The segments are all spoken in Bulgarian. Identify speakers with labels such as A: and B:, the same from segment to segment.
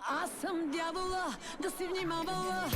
A: Аз съм дявола, да си внимавала.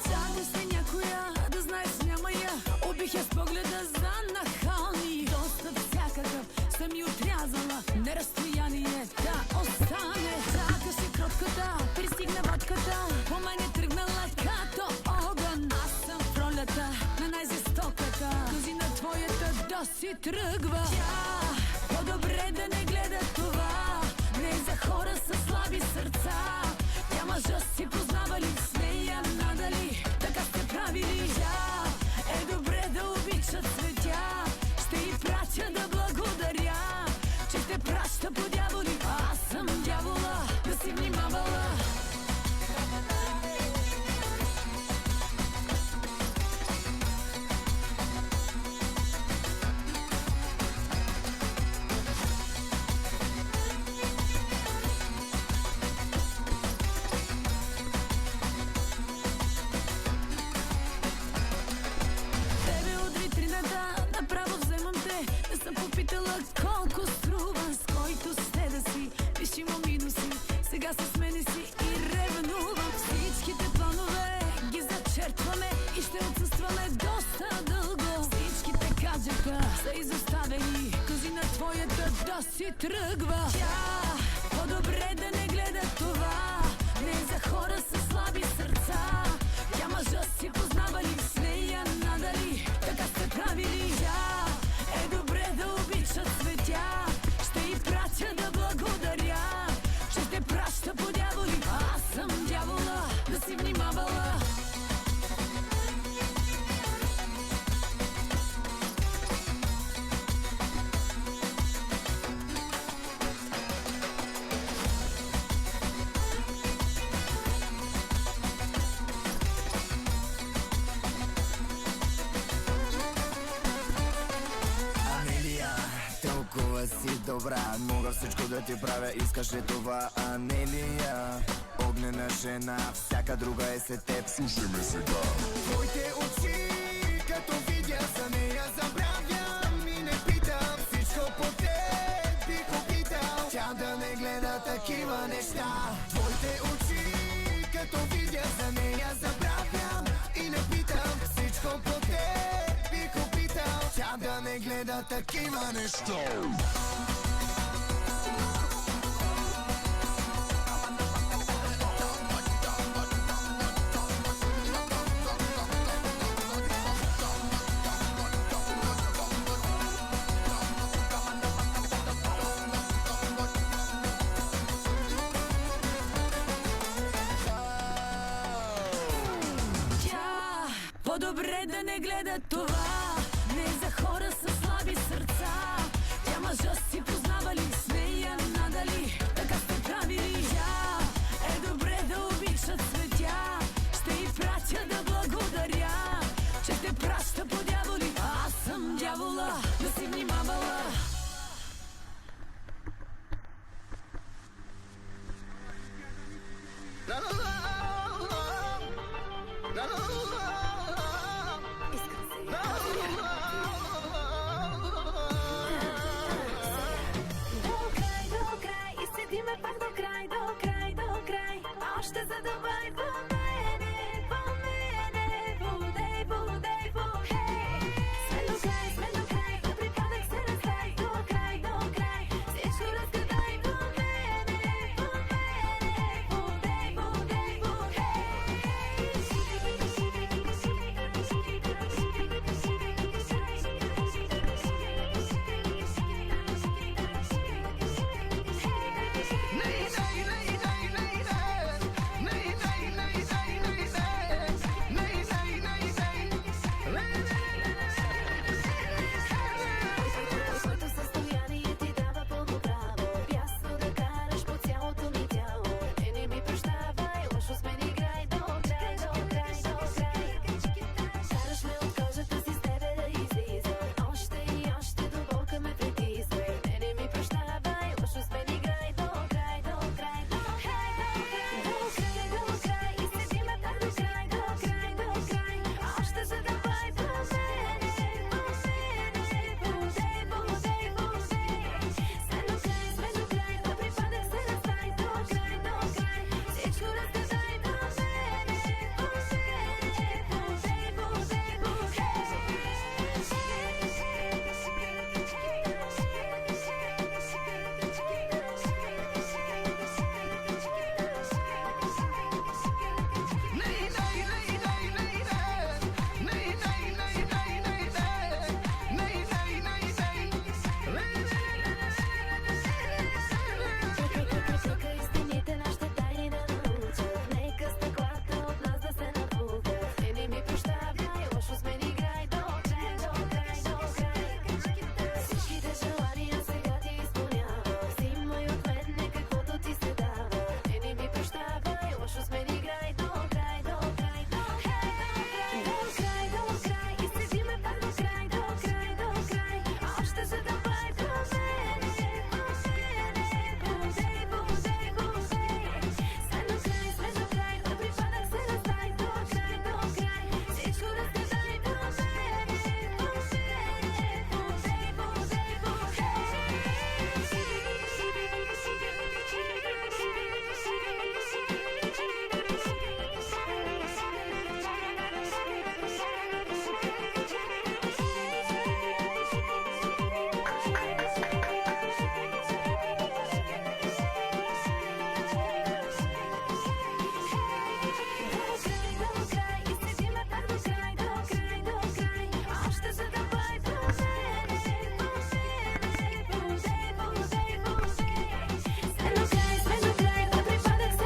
A: Цяга си някоя, да знаеш няма я. Убих я с погледа за нахални. Доста всякакъв съм и отрязала. Не разстояние да остане. Цяга си кротката, пристигна водката. По мен е тръгнала като огън. Аз съм в ролята на най-жестоката. Кози на твоята да си тръгва. Тя по-добре да не гледа това. Не е за хора с слаби сърца. Тя мъжа си познавали, с нея надали. Така сте правили. Тя е добре да обича цветя. Ще й пратя да благодаря, че те праща по дяволи. Аз съм дявола, да си внимавала. Тебе от витрината направо вземам те. Не съм попитала колко струва. С който сте да си, пиши му минуси. Сега с мене си и ревнувам. Всичките планове ги зачертваме и ще отсъстваме доста дълго. Всичките гаджета са изоставени. Кози на твоята да си тръгва. Тя по-добре да не гледа това. Не е за хора с слаби сърца. Тя мъжа си познавали, с нея надали. Така сте правили. Тя е добре да обича цветя. Ще й пратя да благодаря, че те праща по дяволи. Аз съм дявола, да си внимавала.
B: Анелия, толкова си добра. Мога всичко да ти правя, искаш ли това, Анелия? Огнена жена, всяка друга е след теб. Слушай ме сега. Твоите очи, като видя за нея забравям и не питам. Всичко по теб бих опитал. Тя да не гледа такива неща. Твоите очи, като видя за нея забравям и не питам. Всичко по теб бих опитал. Тя да не гледа такива неща.
A: Тя по-добре да не гледа това.